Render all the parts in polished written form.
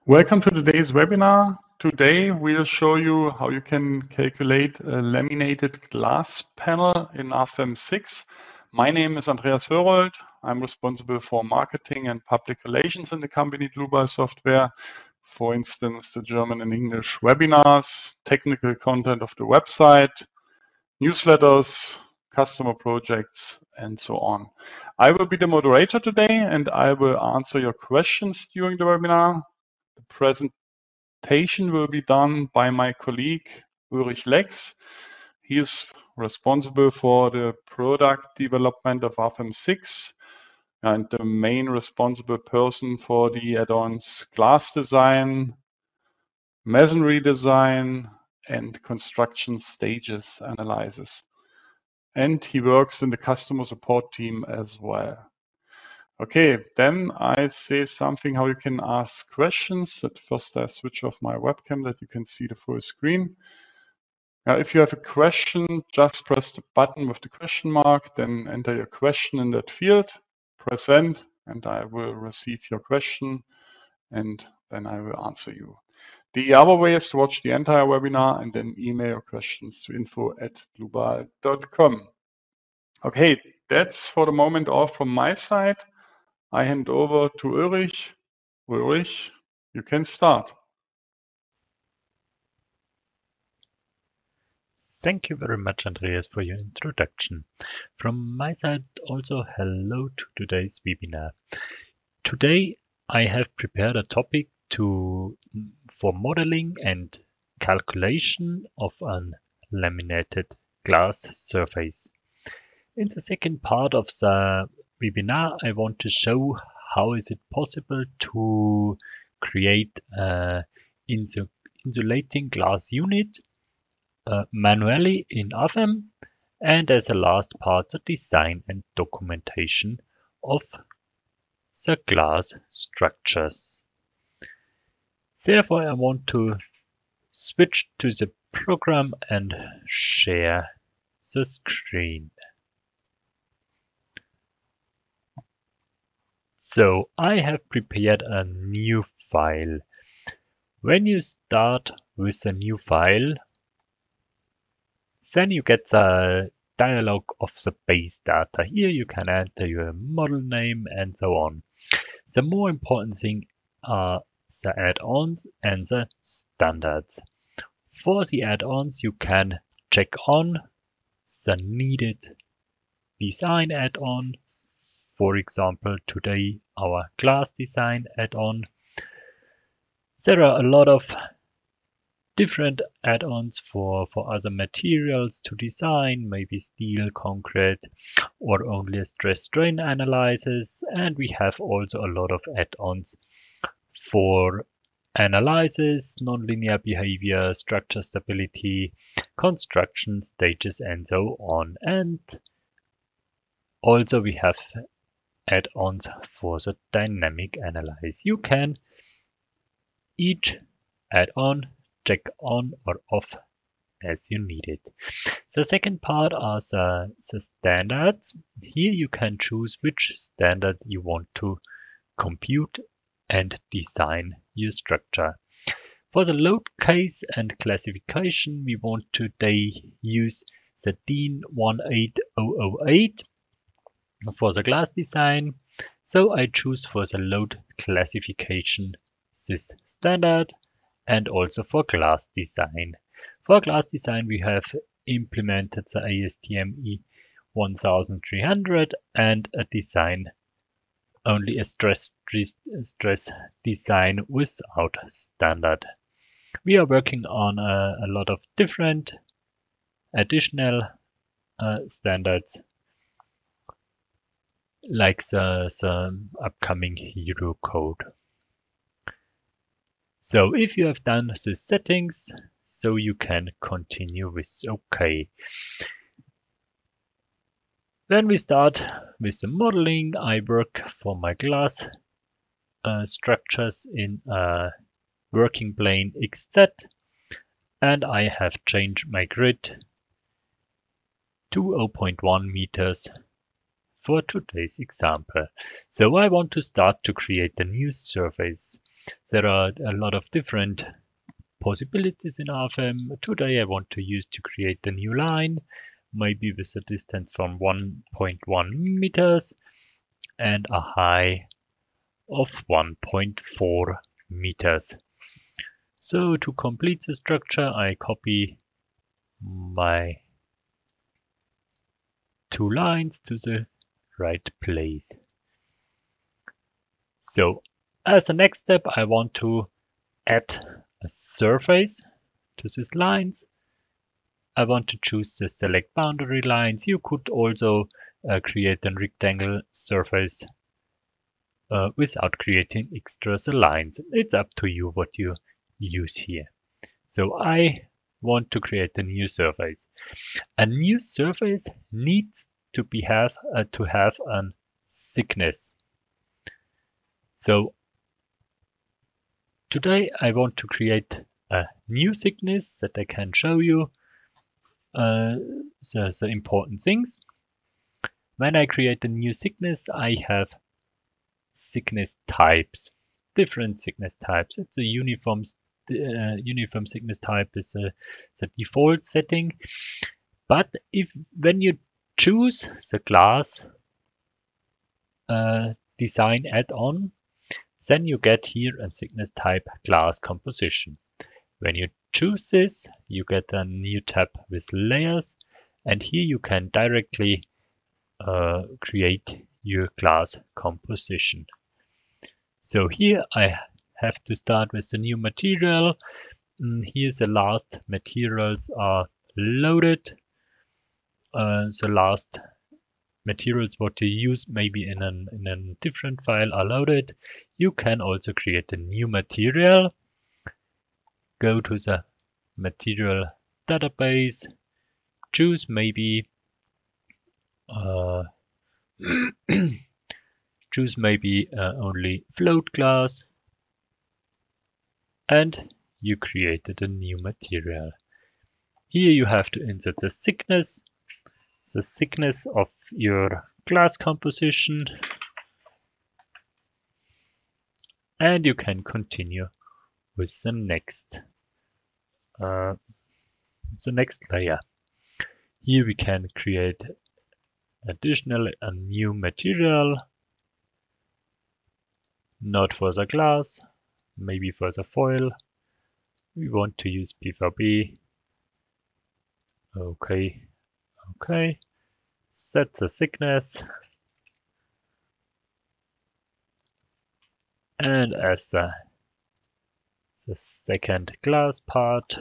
Welcome to today's webinar. Today we'll show you how you can calculate a laminated glass panel in RFEM 6. My name is Andreas Hörold. I'm responsible for marketing and public relations in the company Dlubal Software. For instance, the German and English webinars, technical content of the website, newsletters, customer projects, and so on. I will be the moderator today and I will answer your questions during the webinar. The presentation will be done by my colleague Ulrich Lex. He is responsible for the product development of RFEM 6 and the main responsible person for the add-ons glass design, masonry design, and construction stages analysis. And he works in the customer support team as well. Okay, then I say something how you can ask questions. At first I switch off my webcam that you can see the full screen. Now, if you have a question, just press the button with the question mark, then enter your question in that field, press send, and I will receive your question, and then I will answer you. The other way is to watch the entire webinar and then email your questions to info@dlubal.com. Okay, that's for the moment all from my side. I hand over to Ulrich. Ulrich, you can start. Thank you very much, Andreas, for your introduction. From my side, also hello to today's webinar. Today, I have prepared a topic for modeling and calculation of an laminated glass surface. In the second part of the webinar, I want to show how is it possible to create an insulating glass unit manually in RFEM, and as a last part, the design and documentation of the glass structures. Therefore, I want to switch to the program and share the screen. So I have prepared a new file. When you start with a new file, then you get the dialog of the base data. Here you can enter your model name and so on. The more important thing are the add-ons and the standards. For the add-ons, you can check on the needed design add-on. For example, today our glass design add-on. There are a lot of different add-ons for other materials to design, maybe steel, concrete, or only a stress-strain analysis. And we have also a lot of add-ons for analysis, nonlinear behavior, structure stability, construction stages, and so on. And also we have add-ons for the dynamic analysis. You can each add-on check on or off as you need it. The second part are the standards. Here you can choose which standard you want to compute and design your structure. For the load case and classification, we want today use the DIN 18008 for the glass design. So I choose for the load classification this standard, and also for glass design. For glass design, we have implemented the ASTM E1300 and a design, only a stress design without standard. We are working on a lot of different additional standards, like the upcoming Hero code. So if you have done the settings, so you can continue with OK. When we start with the modeling, I work for my glass structures in a working plane XZ, and I have changed my grid to 0.1 meters for today's example. So I want to start to create a new surface. There are a lot of different possibilities in RFEM. Today I want to use to create a new line, maybe with a distance from 1.1 meters and a height of 1.4 meters. So to complete the structure, I copy my two lines to the right place. So as the next step, I want to add a surface to these lines. I want to choose the select boundary lines. You could also create a rectangle surface without creating extra lines. It's up to you what you use here. So I want to create a new surface. A new surface needs to have a thickness. So today I want to create a new thickness that I can show you the important things. When I create a new thickness, I have thickness types, different thickness types. It's a uniform thickness type is the default setting. But when you choose the glass design add-on, then you get here a thickness type glass composition. When you choose this, you get a new tab with layers, and here you can directly create your glass composition. So here I have to start with the new material. Here the last materials are loaded. The last materials what you use maybe in a different file are loaded. You can also create a new material. Go to the material database, choose maybe only float glass, and you created a new material. Here you have to insert the thickness of your glass composition, and you can continue with the next layer. Here we can create additionally a new material, not for the glass, maybe for the foil. We want to use PVB. Okay. Set the thickness. And as the second glass part,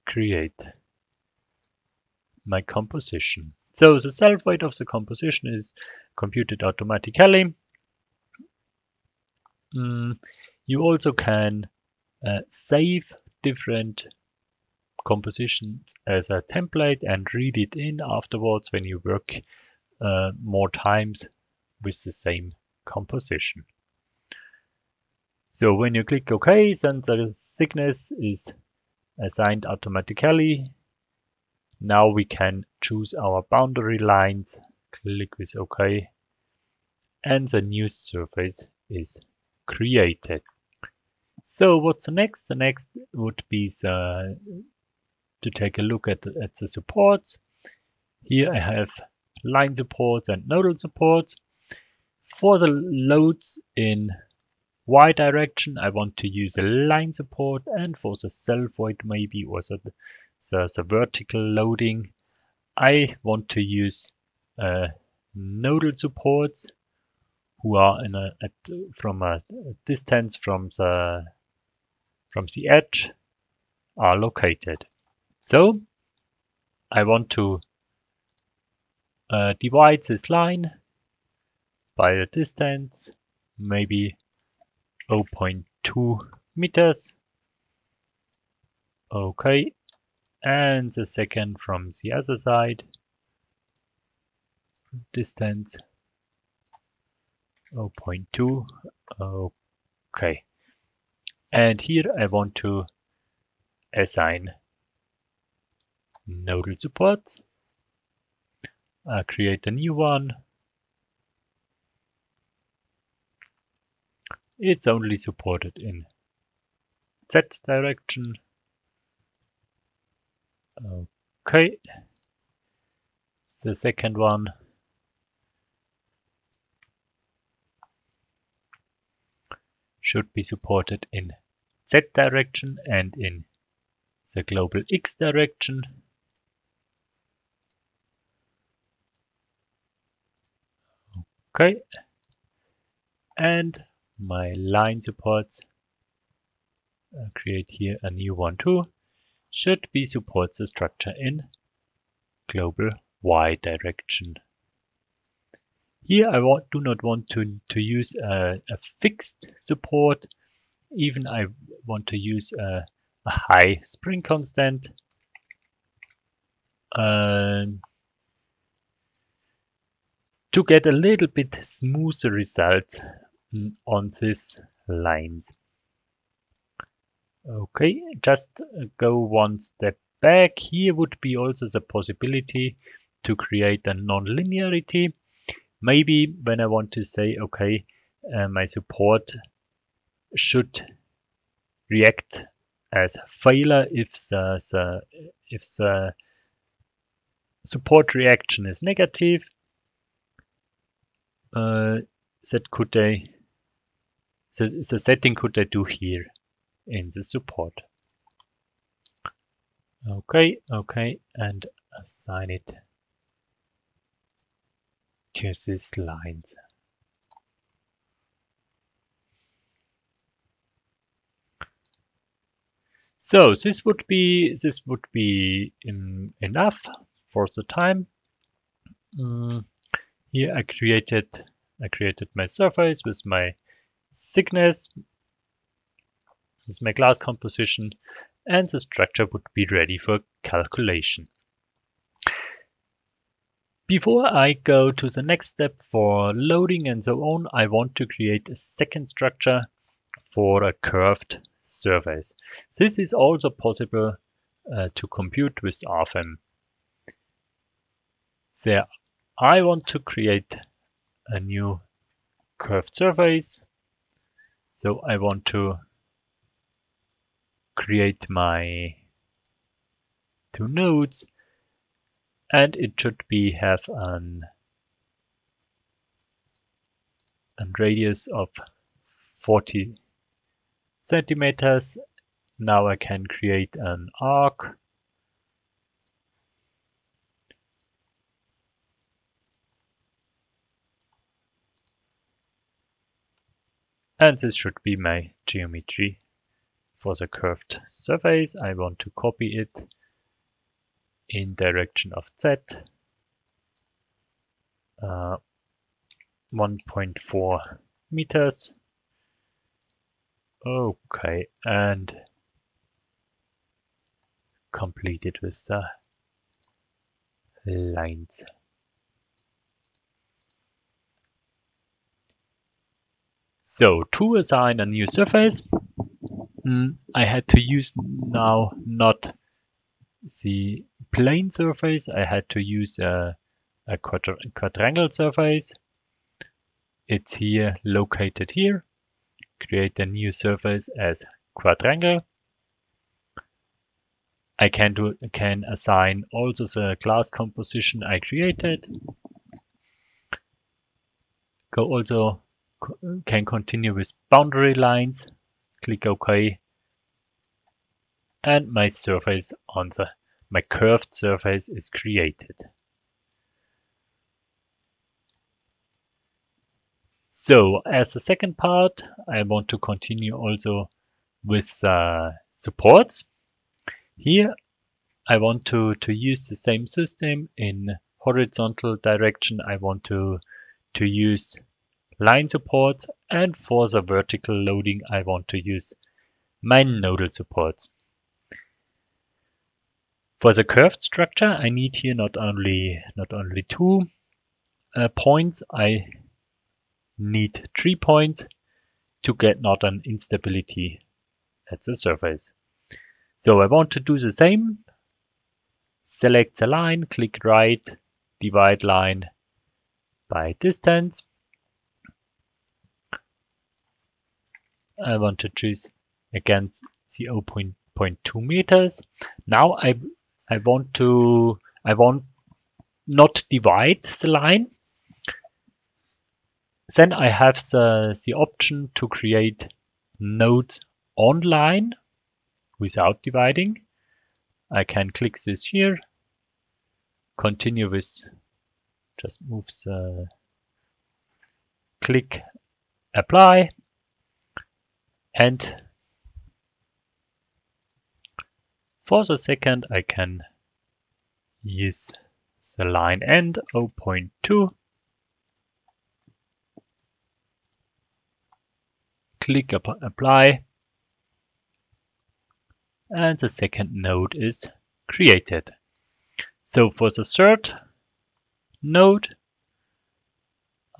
create my composition. So the self weight of the composition is computed automatically. You also can save different compositions as a template and read it in afterwards when you work more times with the same composition. So when you click OK, then the thickness is assigned automatically. Now we can choose our boundary lines, click with OK, and the new surface is created. So what's the next? The next would be to take a look at the supports. Here I have line supports and nodal supports. For the loads in Y direction, I want to use a line support, and for the self weight maybe or the vertical loading, I want to use nodal supports who are from a distance from the edge are located. So I want to divide this line by a distance, maybe 0.2 meters. Okay, and the second from the other side, distance 0.2. Okay, and here I want to assign nodal supports. Create a new one. It's only supported in Z direction. Okay. The second one should be supported in Z direction and in the global X direction. Okay. And my line supports, create here a new one too, should be supports the structure in global Y direction. Here I do not want to use a fixed support, even I want to use a high spring constant. To get a little bit smoother results on these lines. Okay, just go one step back. Here would be also the possibility to create a non-linearity. Maybe when I want to say, okay, my support should react as failure if the support reaction is negative. The setting could I do here in the support. Okay, and assign it to these lines. So this would be enough for the time. Here I created my surface with my thickness, with my glass composition, and the structure would be ready for calculation. Before I go to the next step for loading and so on, I want to create a second structure for a curved surface. This is also possible to compute with RFEM. There, I want to create a new curved surface. So I want to create my two nodes, and it should have a radius of 40 centimeters. Now I can create an arc. And this should be my geometry for the curved surface. I want to copy it in direction of Z, 1.4 meters. Okay, and complete it with the lines. So to assign a new surface, I had to use now not the plane surface. I had to use a quadrangle surface. It's here located here. Create a new surface as quadrangle. I can assign also the glass composition I created. Can continue with boundary lines. Click OK, and my surface my curved surface is created. So as the second part, I want to continue also with supports. Here I want to use the same system in horizontal direction. I want to use line supports, and for the vertical loading I want to use my nodal supports. For the curved structure I need here not only 2 points, I need 3 points to get not an instability at the surface. So I want to do the same. Select the line, click right, divide line by distance. I want to choose again the 0.2 meters. Now I want not divide the line. Then I have the option to create nodes online without dividing. I can click this here, continue with, just move the, click apply, and for the second I can use the line end 0.2, click apply, and the second node is created. So for the third node,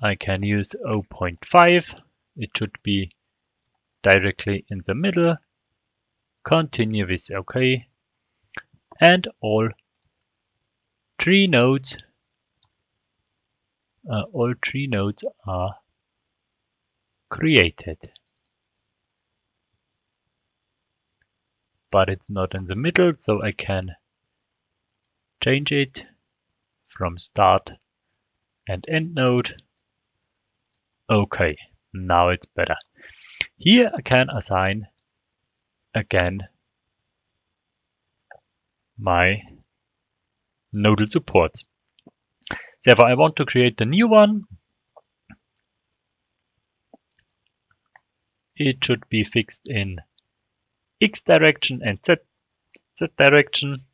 I can use 0.5. It should be directly in the middle. Continue with OK. And all three nodes are created. But it's not in the middle, so I can change it from start and end node. Okay, now it's better. Here I can assign again my nodal supports. Therefore, I want to create a new one. It should be fixed in X direction and Z direction.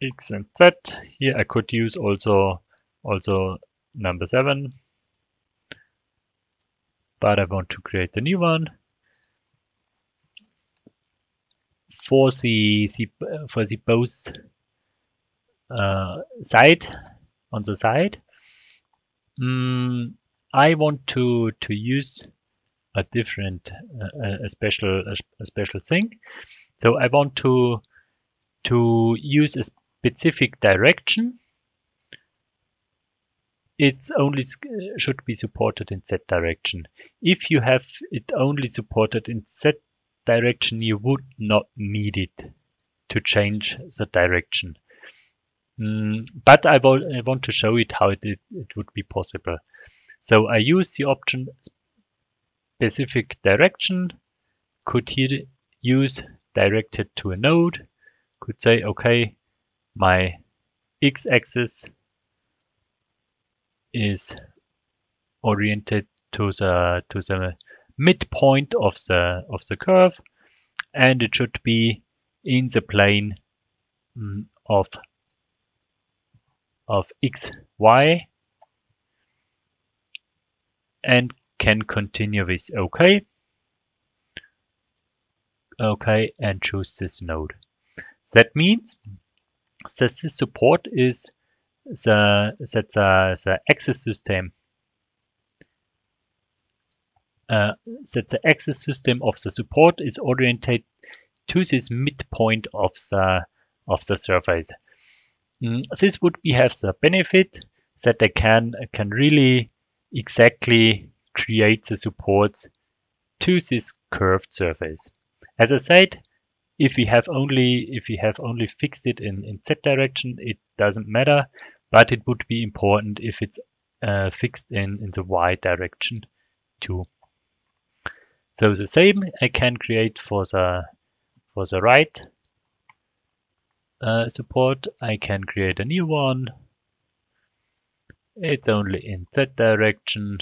X and Z. Here I could use also number 7. But I want to create a new one. For the both side on the side, I want to use a different a special thing. So I want to use a specific direction. It only should be supported in Z direction. If you have it only supported in Z direction, you would not need it to change the direction. But I want to show it how it would be possible. So I use the option specific direction, could here use directed to a node, could say, okay, my x-axis is oriented to the midpoint of the curve, and it should be in the plane of x, y, and can continue with OK. OK, and choose this node. That means that this support is the axis system. That the axis system of the support is oriented to this midpoint of the surface. This would have the benefit that I can really exactly create the supports to this curved surface. As I said, if we have only fixed it in Z direction, it doesn't matter, but it would be important if it's fixed in the Y direction too. So the same I can create for the right support. I can create a new one. It's only in Z direction,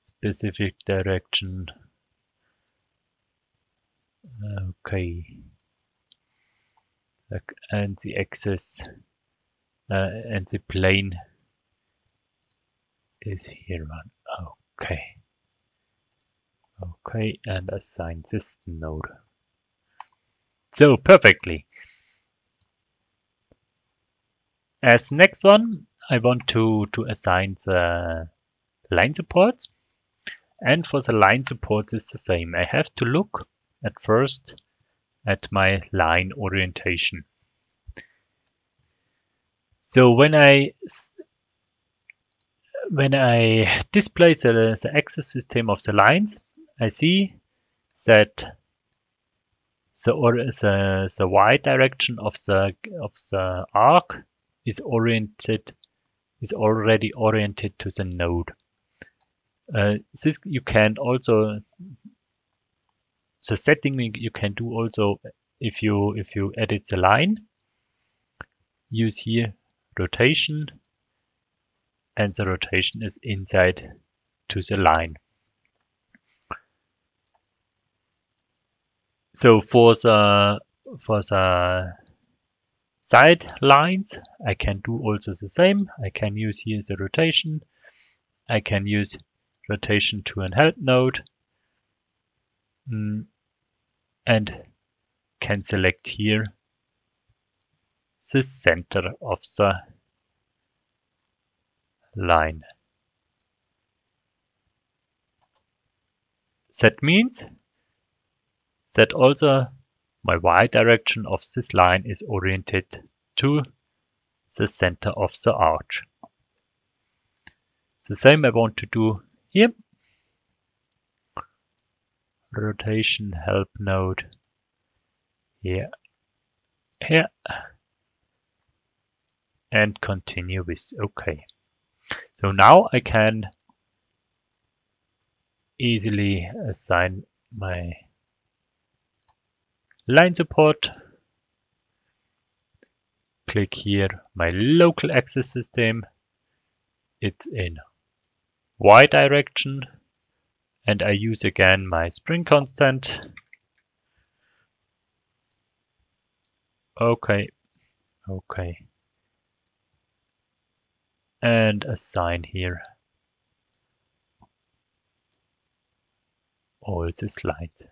specific direction. Okay. And the axis and the plane is here one. Okay. Okay, and assign this node. So perfectly. As next one, I want to assign the line supports. And for the line supports, it's the same. I have to look at first at my line orientation. So when I when I display the axis system of the lines, I see that the y direction of the arc is already oriented to the node. This you can also, the setting you can do also if you edit the line. Use here rotation, and the rotation is inside to the line. So for the side lines, I can do also the same. I can use here the rotation. I can use rotation to an help node, and can select here the center of the line. That means that also my y direction of this line is oriented to the center of the arch. The same I want to do here. Rotation help node here, and continue with OK. So now I can easily assign my line support. Click here, my local axis system. It's in y direction, and I use again my spring constant. OK. And assign here all these lines.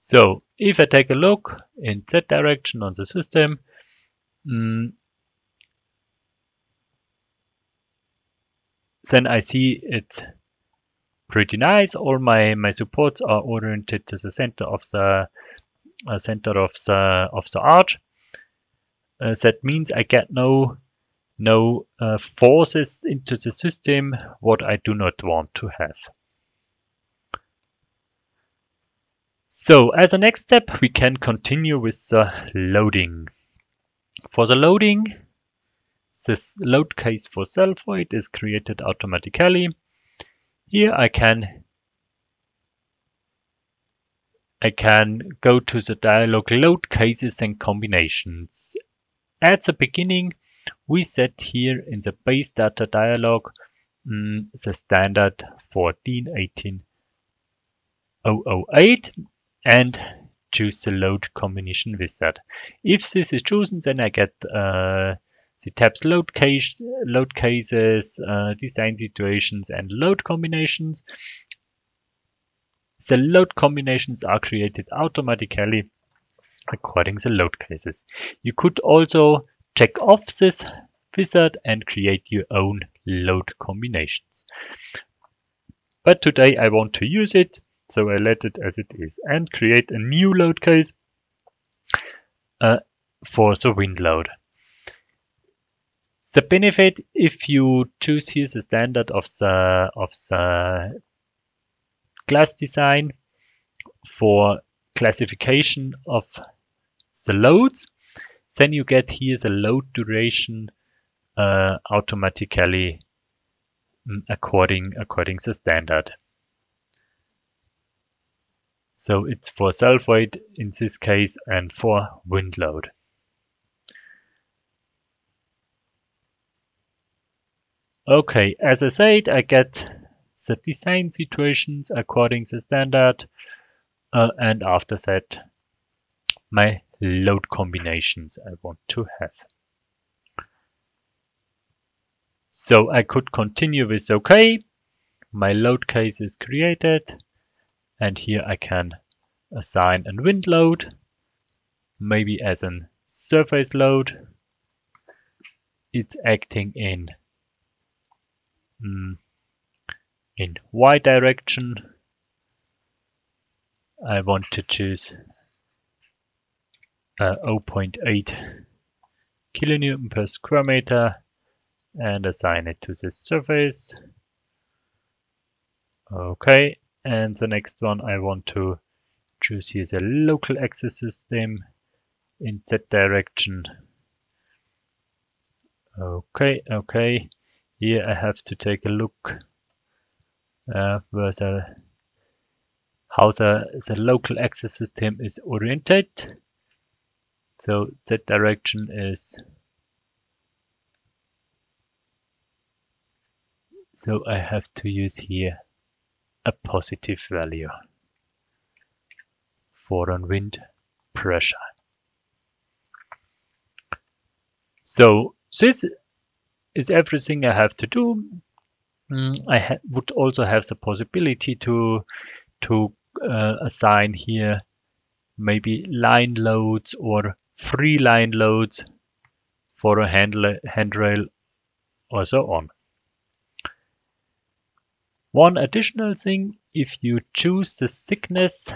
So if I take a look in that direction on the system, then I see it's pretty nice. All my supports are oriented to the center of the arch. That means I get no forces into the system what I do not want to have. So as a next step, we can continue with the loading. For the loading, this load case for self-void is created automatically. Here I can go to the dialog load cases and combinations. At the beginning, we set here in the base data dialog the standard for DIN 18008 and choose the load combination with that. If this is chosen, then I get the tabs load cases, design situations, and load combinations. The load combinations are created automatically according to the load cases. You could also check off this wizard and create your own load combinations. But today I want to use it, so I let it as it is and create a new load case for the wind load. The benefit, if you choose here the standard of the class design for classification of the loads, then you get here the load duration automatically according the standard. So it's for self-void in this case and for wind load. Okay, as I said, I get the design situations according to standard, and after that, my load combinations I want to have. So I could continue with OK. My load case is created, and here I can assign a wind load, maybe as a surface load. It's acting in Y direction. I want to choose 0.8 kilonewton per square meter and assign it to this surface. Okay, and the next one I want to choose here the local axis system in Z direction. Okay. Here I have to take a look how the local axis system is oriented. So Z direction is, so I have to use here a positive value for on wind pressure. So this is everything I have to do. I would also have the possibility to assign here maybe line loads or free line loads for a handrail or so on. One additional thing, if you choose the thickness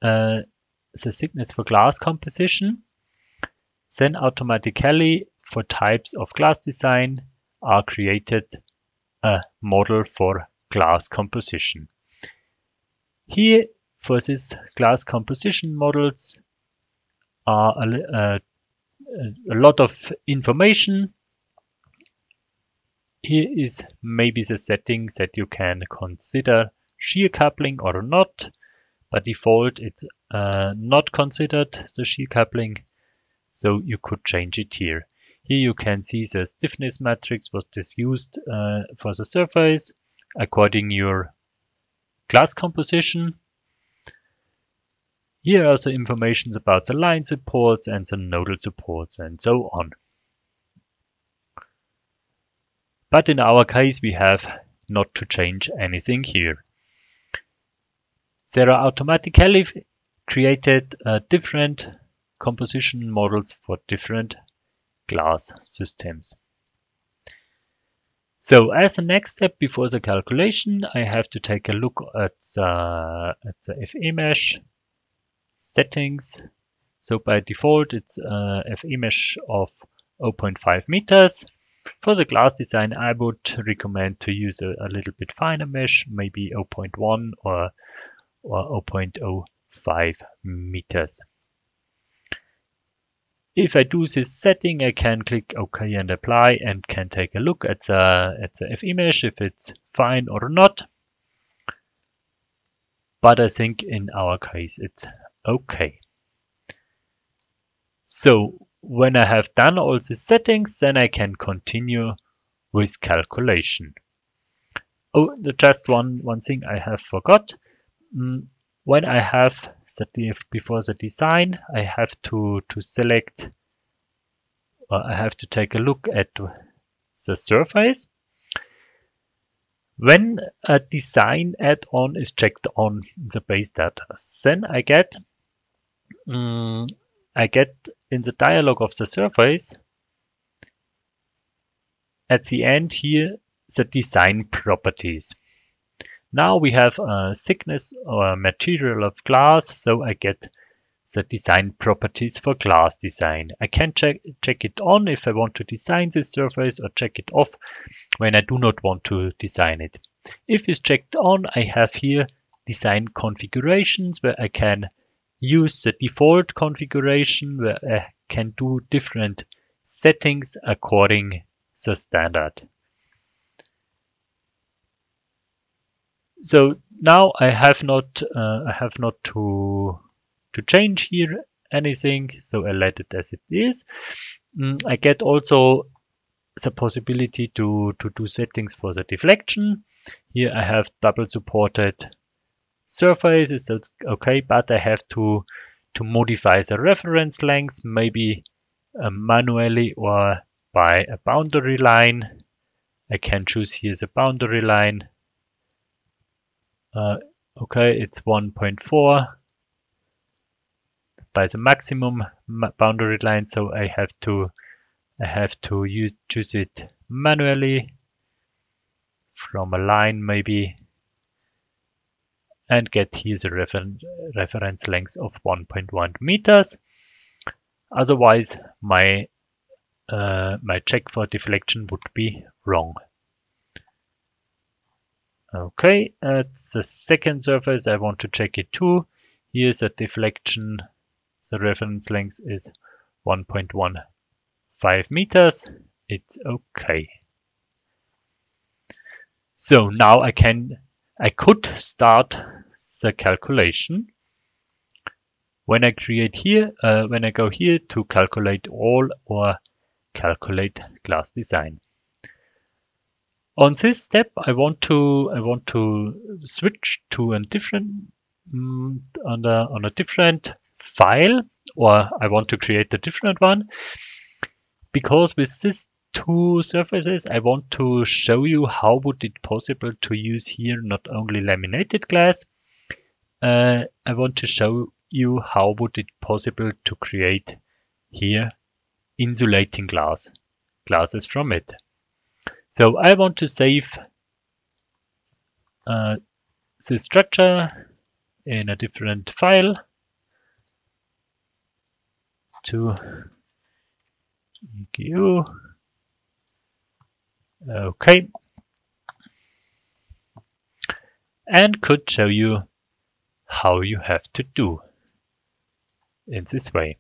for glass composition, then automatically for types of glass design are created a model for glass composition. Here for this glass composition models are a lot of information. Here is maybe the settings that you can consider shear coupling or not. By default, it's not considered the shear coupling, so you could change it here. Here you can see the stiffness matrix was this used for the surface according your glass composition. Here are the information about the line supports and the nodal supports and so on. But in our case, we have not to change anything here. There are automatically created different composition models for different glass systems. So as the next step before the calculation, I have to take a look at the FE mesh settings. So by default, it's a FE mesh of 0.5 meters. For the glass design, I would recommend to use a little bit finer mesh, maybe 0.1 or 0.05 meters. If I do this setting, I can click OK and apply and can take a look at the FE mesh if it's fine or not. But I think in our case it's okay. So when I have done all the settings, then I can continue with calculation. Oh, just one thing I have forgot. When I have before the design, I have to select, I have to take a look at the surface. When a design add-on is checked on the base data, then I get in the dialog of the surface at the end here the design properties. Now we have a thickness or material of glass, so I get the design properties for glass design. I can check it on if I want to design this surface or check it off when I do not want to design it. If it's checked on, I have here design configurations where I can use the default configuration where I can do different settings according the standard. So now I have not to change here anything, so I let it as it is. I get also the possibility to do settings for the deflection. Here I have double supported surfaces, so it's okay, but I have to modify the reference length, maybe manually or by a boundary line. I can choose here the boundary line. Okay, it's 1.4 by the maximum boundary line, so I have to choose it manually from a line maybe, and get here the reference length of 1.1 meters. Otherwise, my check for deflection would be wrong. Okay, it's the second surface. I want to check it too. Here's a deflection. The reference length is 1.15 meters. It's okay. So now I could start the calculation. When I create here, when I go here to calculate all or calculate glass design. On this step, I want to switch to a different on a different file, or I want to create a different one, because with these two surfaces, I want to show you how would it possible to use here not only laminated glass. I want to show you how would it possible to create here insulating glasses from it. So I want to save the structure in a different file to EQ. Okay. And could show you how you have to do in this way.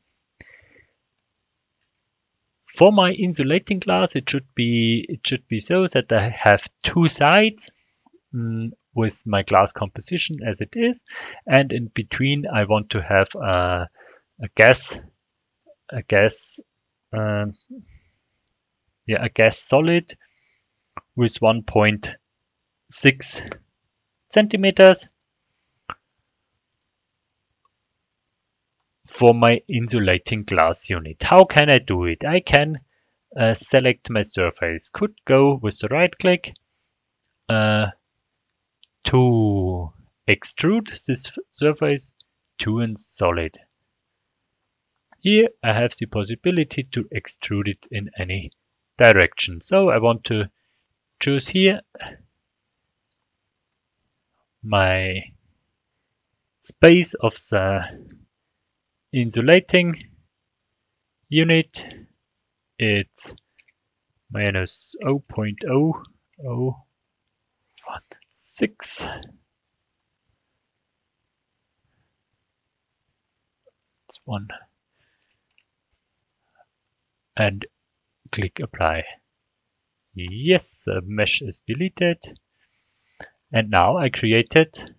For my insulating glass, it should be so that I have two sides with my glass composition as it is, and in between I want to have a gas solid with 1.6 centimeters for my insulating glass unit. How can I do it? I can select my surface. Could go with the right click to extrude this surface to a solid. Here I have the possibility to extrude it in any direction. So I want to choose here my space of the insulating unit. It's minus 0.0016. It's 1. And click apply. Yes, the mesh is deleted. And now I created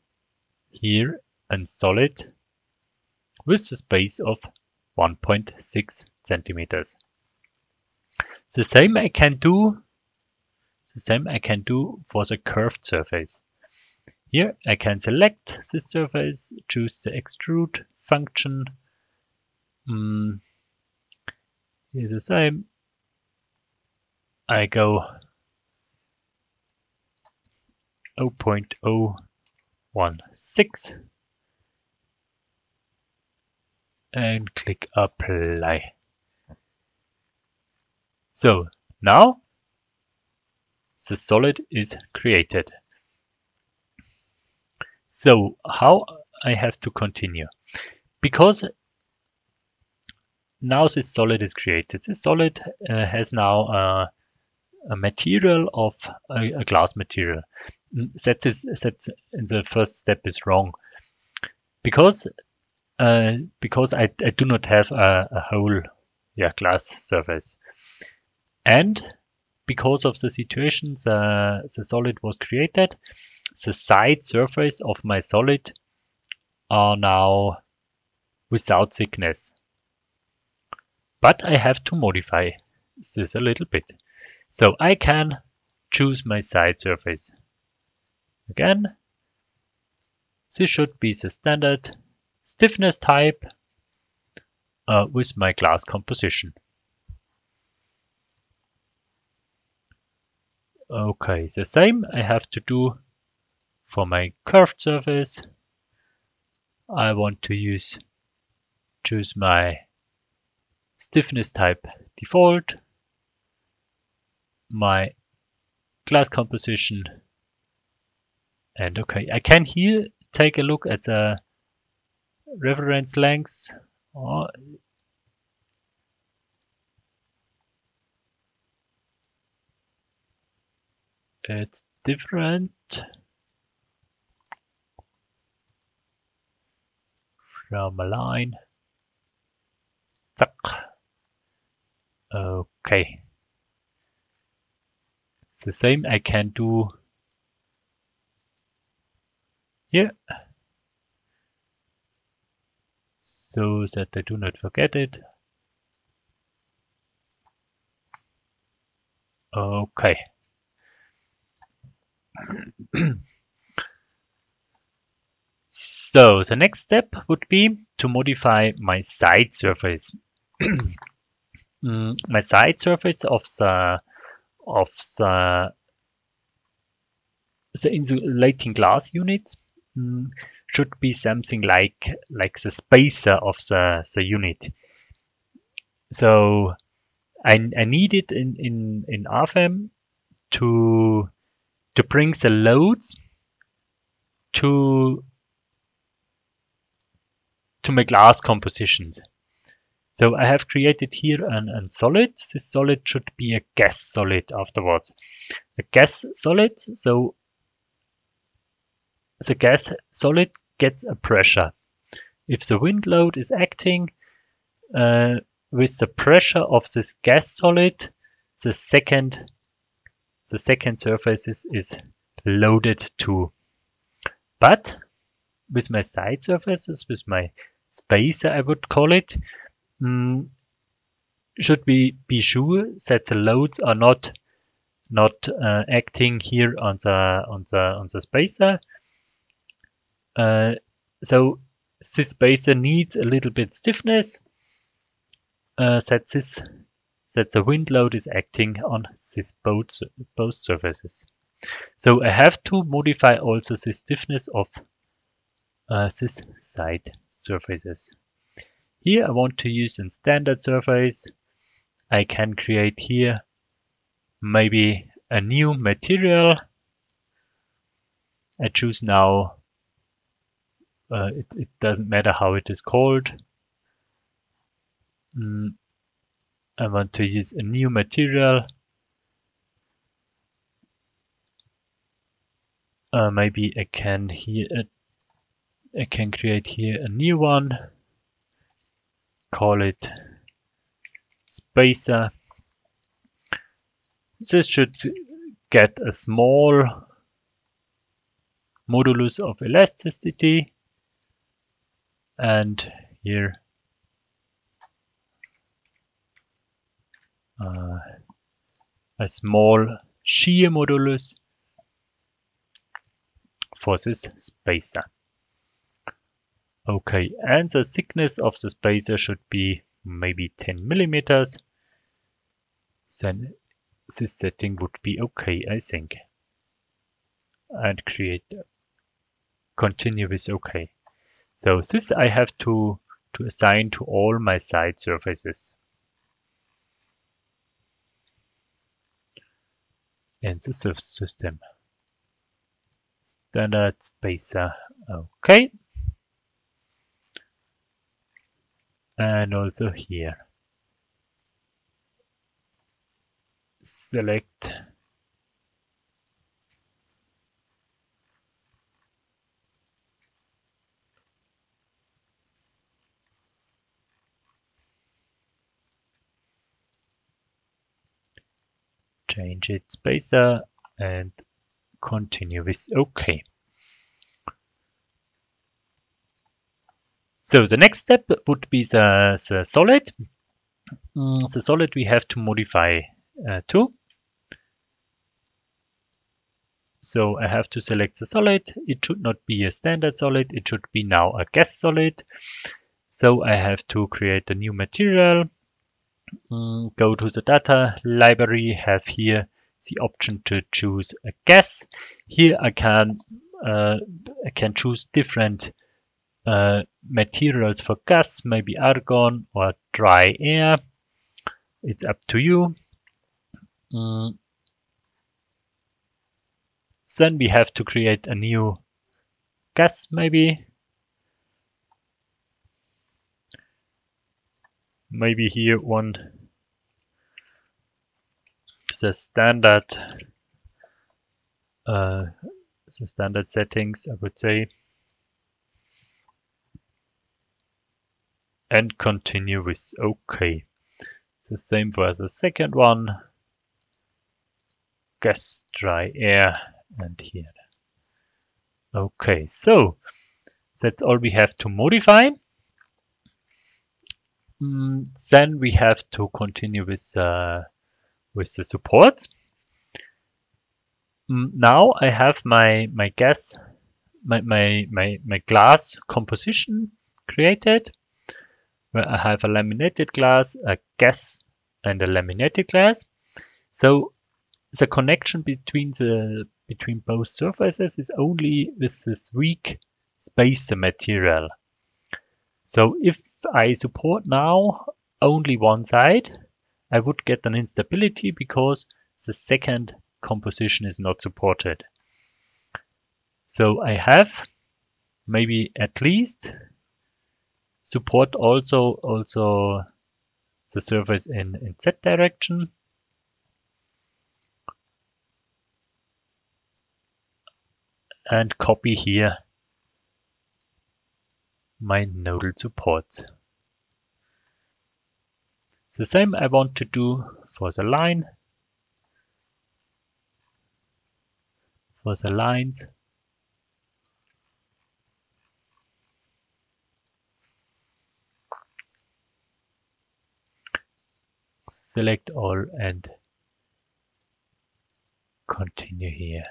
here a solid with a space of 1.6 centimeters. The same I can do for the curved surface. Here I can select this surface, choose the extrude function. Here's the same. I go 0.016 and click apply. So now the solid is created. So how I have to continue? Because now this solid is created. This solid has now a material of a glass material. That in the first step is wrong, because I do not have a whole glass surface, and because of the situation the solid was created, the side surface of my solid are now without thickness. But I have to modify this a little bit. So I can choose my side surface. Again, this should be the standard stiffness type with my glass composition. Okay, the same I have to do for my curved surface. I want to choose my stiffness type default, my glass composition, and okay, I can here take a look at the reference length. it's different from a line. Okay. The same I can do here, so that I do not forget it. Okay. So the next step would be to modify my side surface. My side surface of the insulating glass unit should be something like the spacer of the unit. So I need it in RFEM to bring the loads to my glass compositions. So I have created here a solid. This solid should be a gas solid afterwards. A gas solid, so the gas solid gets a pressure. If the wind load is acting with the pressure of this gas solid, the second surface is loaded too. But with my side surfaces, with my spacer, I would call it, should we be sure that the loads are not acting here on the spacer. So this spacer needs a little bit stiffness, that the wind load is acting on this both surfaces. So I have to modify also the stiffness of this side surfaces. Here I want to use a standard surface. I can create here maybe a new material. I choose now, it doesn't matter how it is called. I want to use a new material. Maybe I can create here a new one. Call it spacer. This should get a small modulus of elasticity, and here a small shear modulus for this spacer. Okay, and the thickness of the spacer should be maybe 10 millimeters. Then this setting would be okay, I think. And continue with OK. So this I have to assign to all my side surfaces. And the surface system. Standard spacer, okay. And also here. Select change it spacer and continue with OK. So the next step would be the solid. The solid we have to modify too. So I have to select the solid. It should not be a standard solid. It should be now a gas solid. So I have to create a new material. Go to the data library. Have here the option to choose a gas. Here I can choose different materials for gas, maybe argon or dry air. It's up to you. Then we have to create a new gas, maybe. Maybe here the standard the standard settings, I would say, and continue with OK. The same for the second one, gas, dry air, and here. Okay, so that's all we have to modify. Then we have to continue with the supports. Now I have my glass composition created, where I have a laminated glass, a gas, and a laminated glass. So the connection between both surfaces is only with this weak spacer material. So if I support now only one side, I would get an instability because the second composition is not supported. So I have maybe at least support also the surface in Z direction. And copy here my nodal supports. The same I want to do for the line. For the lines, select all and continue here.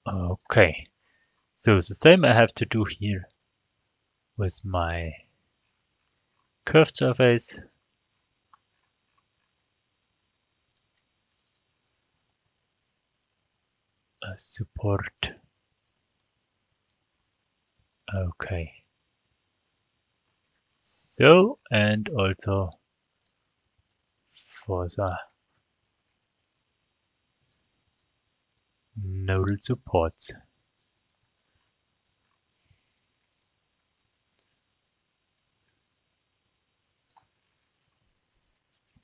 Okay, so the same I have to do here with my curved surface. Support. Okay. So, and also for the nodal supports.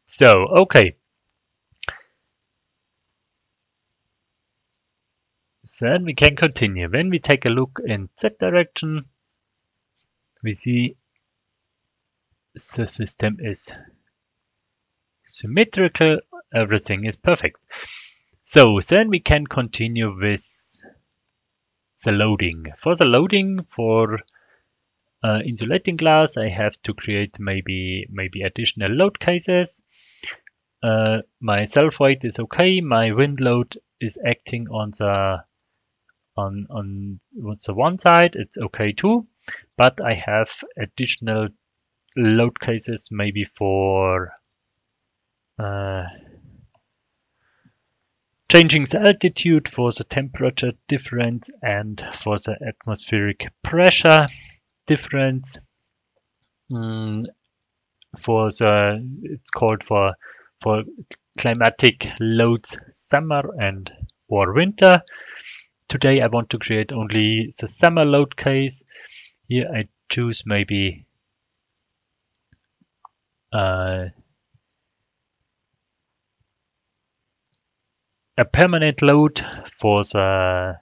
So, okay. Then we can continue. When we take a look in Z direction, we see the system is symmetrical, everything is perfect. So then we can continue with the loading. For the loading for insulating glass, I have to create maybe additional load cases. My self weight is okay. My wind load is acting on the one side. It's okay too. But I have additional load cases maybe for changing the altitude, for the temperature difference, and for the atmospheric pressure difference. It's called for climatic loads summer and or winter. Today I want to create only the summer load case. Here I choose maybe a permanent load for the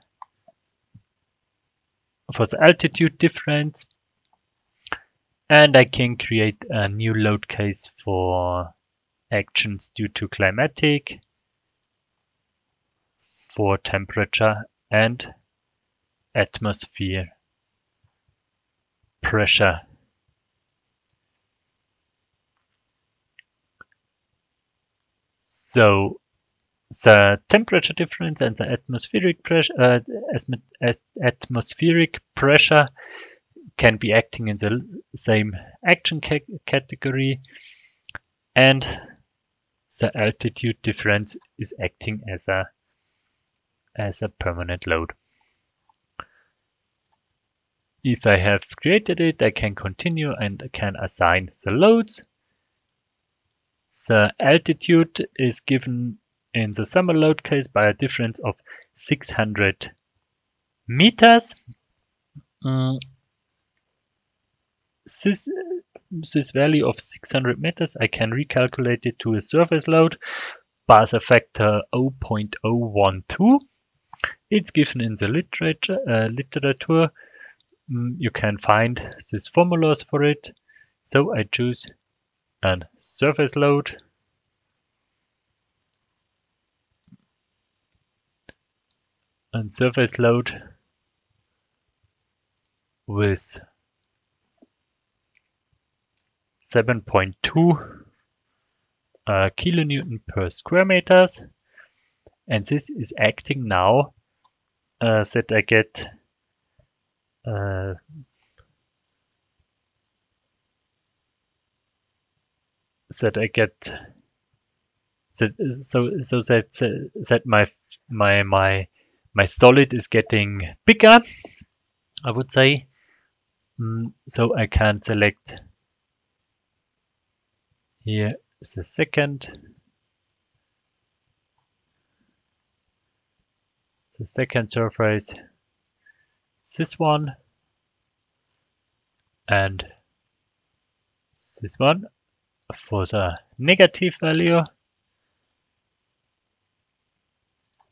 altitude difference, and I can create a new load case for actions due to climatic, for temperature and atmosphere pressure. So the temperature difference and the atmospheric pressure can be acting in the same action category, and the altitude difference is acting as a permanent load. If I have created it, I can continue and I can assign the loads. The altitude is given in the summer load case by a difference of 600 meters. This value of 600 meters, I can recalculate it to a surface load buzzer factor 0.012. It's given in the literature. You can find these formulas for it. So I choose a surface load. And surface load with 7.2 kilonewton per square meters, and this is acting now that I get that my solid is getting bigger, I would say. So I can select here the second surface, this one, and this one for the negative value,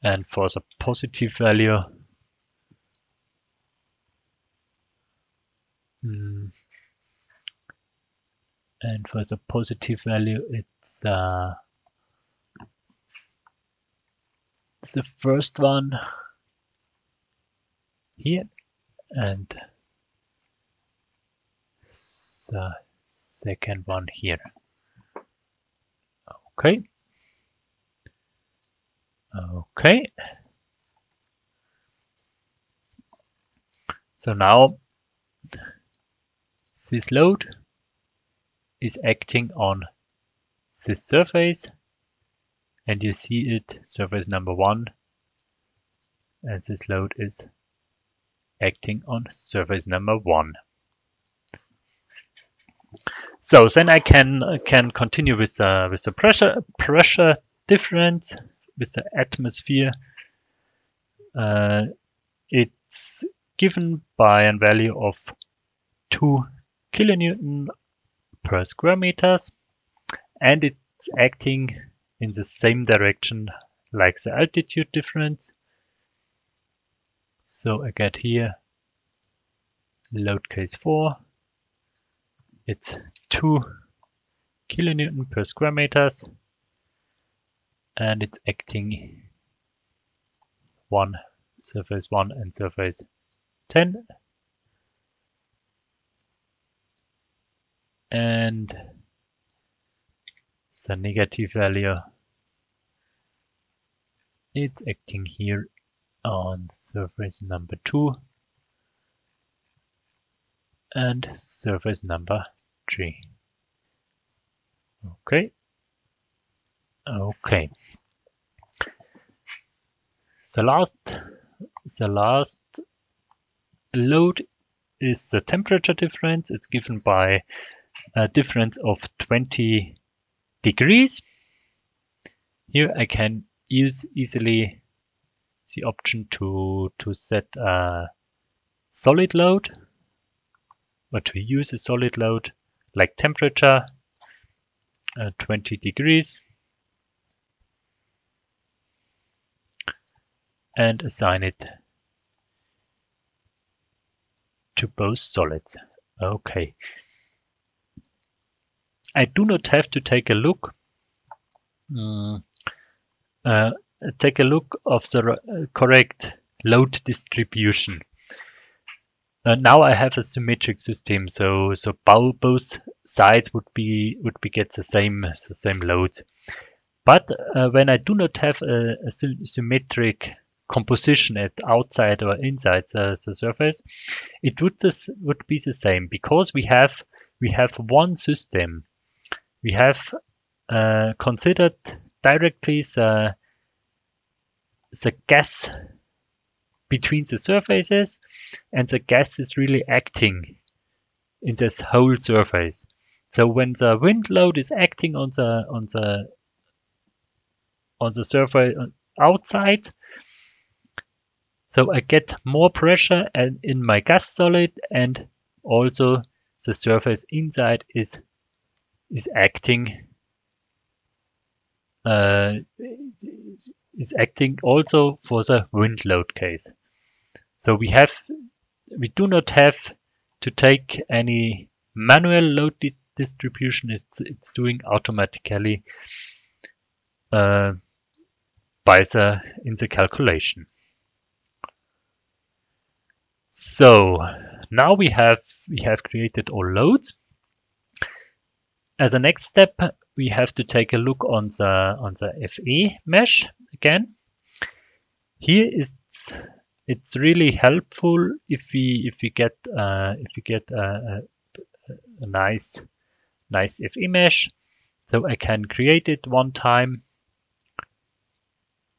and for the positive value it's the first one here and the second one here. Okay. So now this load is acting on this surface, and you see it, surface number 1, and this load is acting on surface number 1. So then I can continue with the pressure difference with the atmosphere. It's given by a value of 2 kilonewton per square meters, and it's acting in the same direction like the altitude difference. So I get here load case 4. It's 2 kilonewton per square meters, and it's acting surface 1 and surface 10. And the negative value, it's acting here on surface number 2 and surface number 3. Okay. The last load is the temperature difference. It's given by a difference of 20 degrees. Here I can use easily the option to set a solid load, or to use a solid load like temperature 20 degrees, and assign it to both solids. Okay. I do not have to take a look. Take a look of the correct load distribution. Now I have a symmetric system, so both sides would get the same loads. But when I do not have a symmetric composition at outside or inside the surface, it would be the same, because we have one system. We have considered directly the gas between the surfaces, and the gas is really acting in this whole surface. So when the wind load is acting on the surface outside, so I get more pressure in my gas solid, and also the surface inside is acting is acting also for the wind load case. So we do not have to take any manual load distribution. It's doing automatically in the calculation. So now we have created all loads. As a next step, we have to take a look on the FE mesh again. Here it's really helpful if we get a nice FE mesh. So I can create it one time,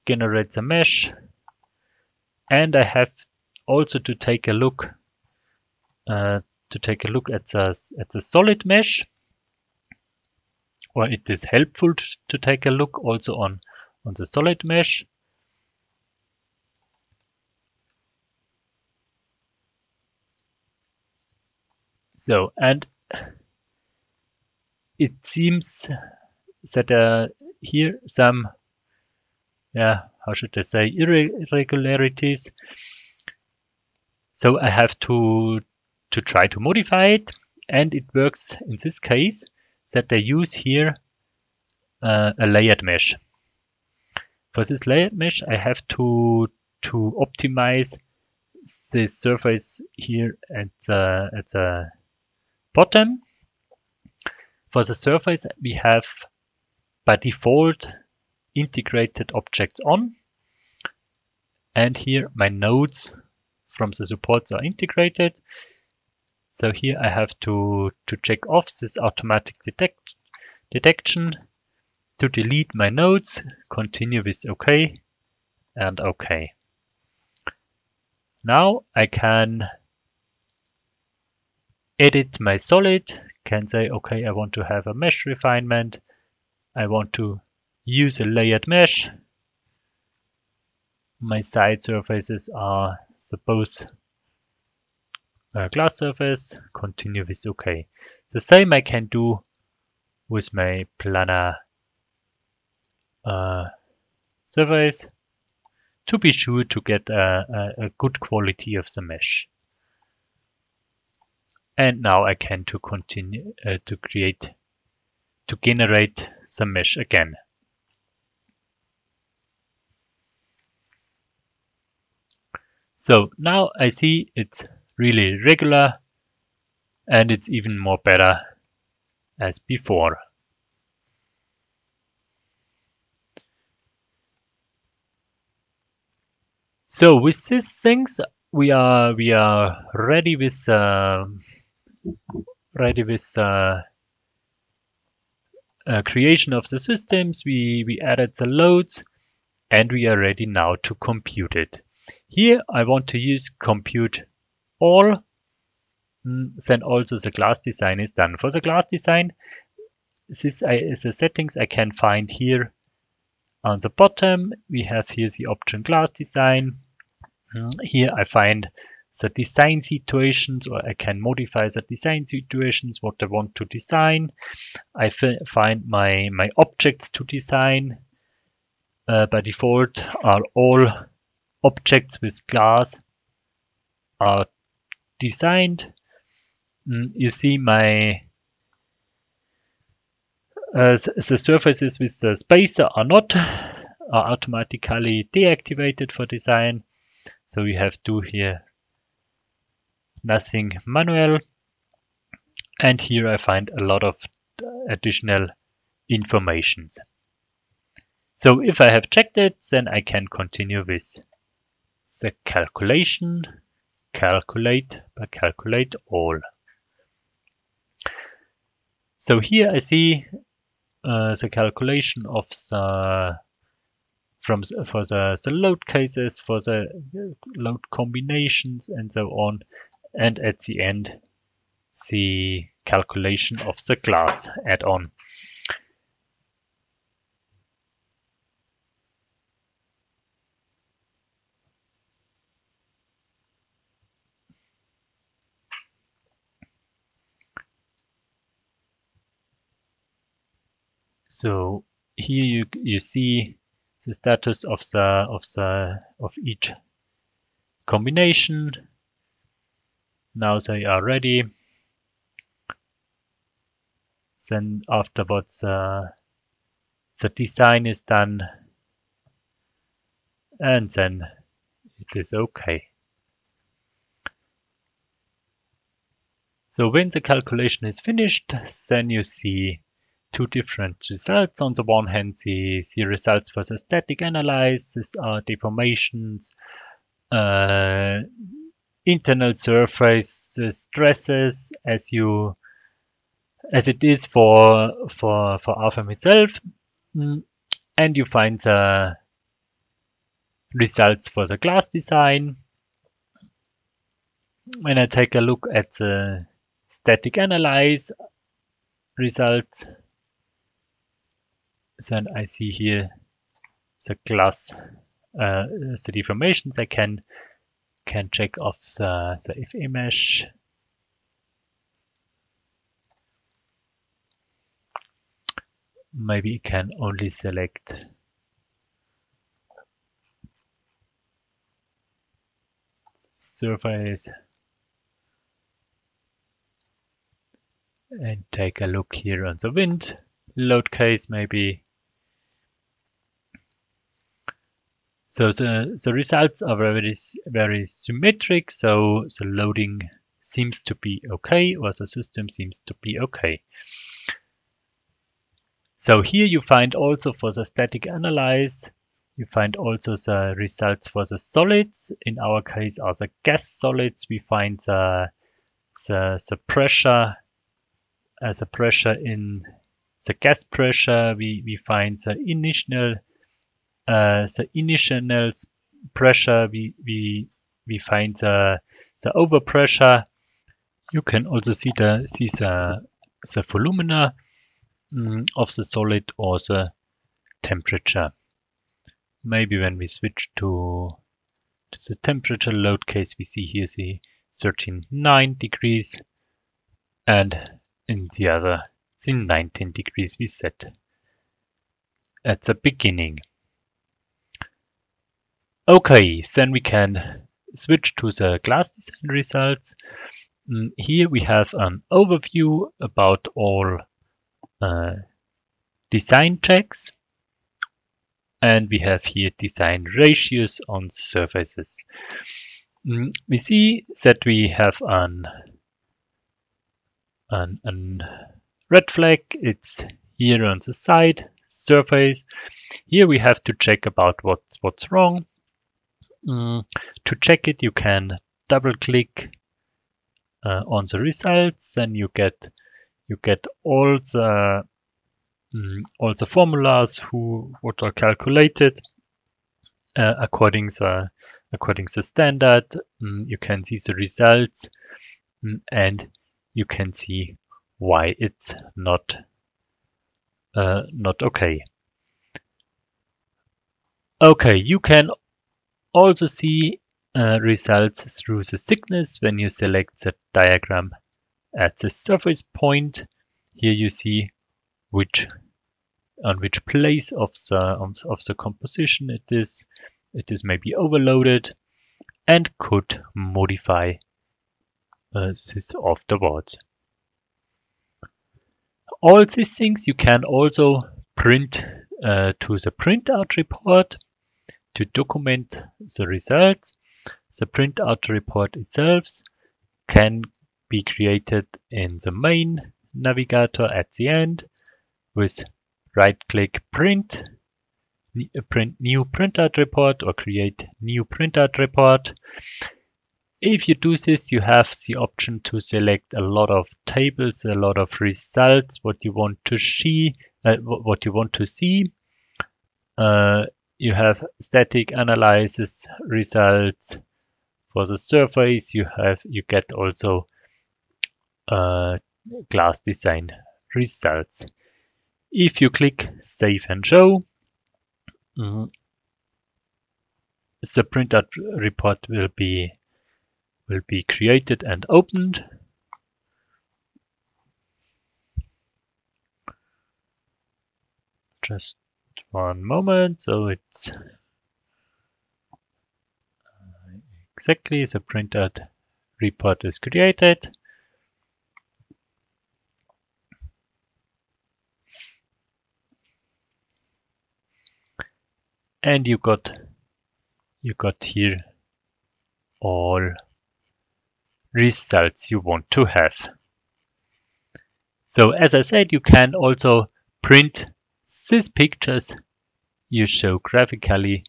generate the mesh, and I have also to take a look at the solid mesh. Or it is helpful to take a look also on the solid mesh. So, and it seems that here some, how should I say, irregularities. So I have to try to modify it, and it works in this case that I use here a layered mesh. For this layered mesh, I have to optimize the surface here at the bottom. For the surface, we have by default integrated objects on, and here my nodes from the supports are integrated. So here I have to check off this automatic detection, to delete my nodes, continue with OK, and OK. Now I can edit my solid, can say, OK, I want to have a mesh refinement. I want to use a layered mesh. My side surfaces are supposed glass surface, continue with OK. The same I can do with my planar surface to be sure to get a good quality of the mesh. And now I can continue to generate the mesh again. So now I see it's really regular, and it's even more better as before. So with these things, we are ready with creation of the systems. We added the loads, and we are ready now to compute it. Here I want to use compute all. Then also the class design is done. For the class design, the settings I can find here on the bottom. We have here the option class design. Here I find the design situations, or I can modify the design situations, what I want to design. I find my objects to design. By default are all objects with class are designed. You see my the surfaces with the spacer are automatically deactivated for design. So we have to here nothing manual. And here I find a lot of additional informations. So if I have checked it, then I can continue with the calculation, calculate all. So here I see the calculation of for the load cases, for the load combinations, and so on, and at the end the calculation of the class add-on. So here you see the status of each combination. Now they are ready. Then afterwards the design is done, and then it is okay. So when the calculation is finished, then you see two different results. On the one hand, the results for the static analysis are deformations, internal surface stresses as it is for RFEM itself, and you find the results for the glass design. When I take a look at the static analyze results, then I see here the glass, the deformations. I can check off the FE mesh. Maybe you can only select surface and take a look here on the wind load case maybe. So the results are very symmetric, so the loading seems to be okay, or the system seems to be okay. So here you find also for the static analyze, you find also the results for the solids. In our case are the gas solids. We find the pressure as a pressure in the gas pressure. We find the initial pressure. We find the overpressure. You can also see the volumina of the solid or the temperature. Maybe when we switch to the temperature load case, we see here the 39 degrees, and in the other the 19 degrees we set at the beginning. Okay, then we can switch to the glass design results. Here we have an overview about all design checks, and we have here design ratios on surfaces. We see that we have an red flag. It's here on the side surface. Here we have to check about what's wrong. To check it, you can double click on the results, then you get all the formulas what are calculated according the standard. You can see the results, and you can see why it's not okay. Okay, you can also see results through the thickness when you select the diagram at the surface point. Here you see on which place of the composition it is maybe overloaded, and could modify this afterwards. All these things you can also print to the printout report to document the results. The printout report itself can be created in the main navigator at the end with right-click print new printout report, or create new printout report. If you do this, you have the option to select a lot of tables, a lot of results, what you want to see. You have static analysis results for the surface. You get also glass design results. If you click Save and Show, the printout report will be created and opened. Just one moment. So it's exactly the printed report is created. And you got here all results you want to have. So as I said, you can also print these pictures you show graphically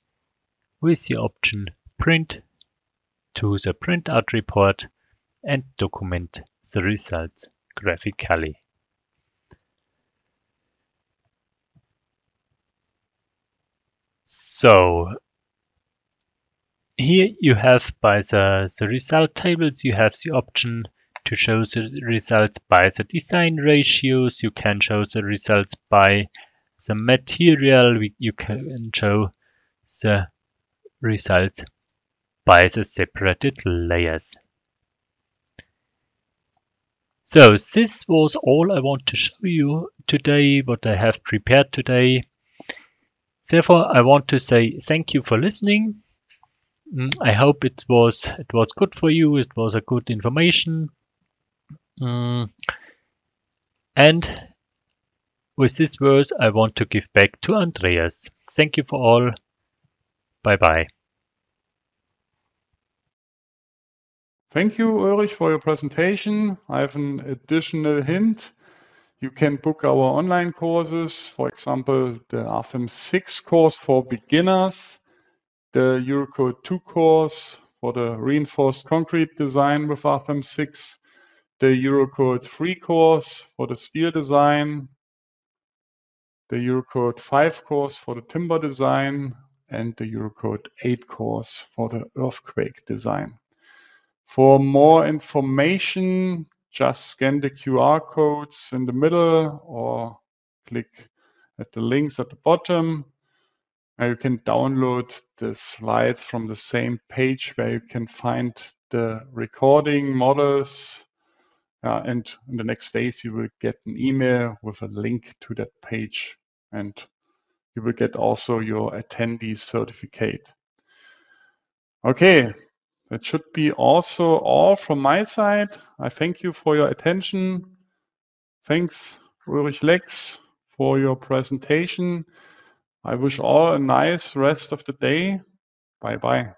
with the option print to the printout report and document the results graphically. So here you have by the result tables, you have the option to show the results by the design ratios. You can show the results by the material. You can show the results by the separated layers. So this was all I want to show you today, what I have prepared today. Therefore, I want to say thank you for listening. I hope it was good for you. It was a good information. And with these words, I want to give back to Andreas. Thank you for all. Bye-bye. Thank you, Ulrich, for your presentation. I have an additional hint. You can book our online courses, for example, the RFEM 6 course for beginners, the Eurocode 2 course for the reinforced concrete design with RFEM 6, the Eurocode 3 course for the steel design, the Eurocode 5 course for the timber design, and the Eurocode 8 course for the earthquake design. For more information, just scan the QR codes in the middle or click at the links at the bottom. You can download the slides from the same page where you can find the recording models. And in the next days, you will get an email with a link to that page, and you will get also your attendee certificate. Okay, that should be also all from my side. I thank you for your attention. Thanks, Ulrich Lex, for your presentation. I wish all a nice rest of the day. Bye-bye.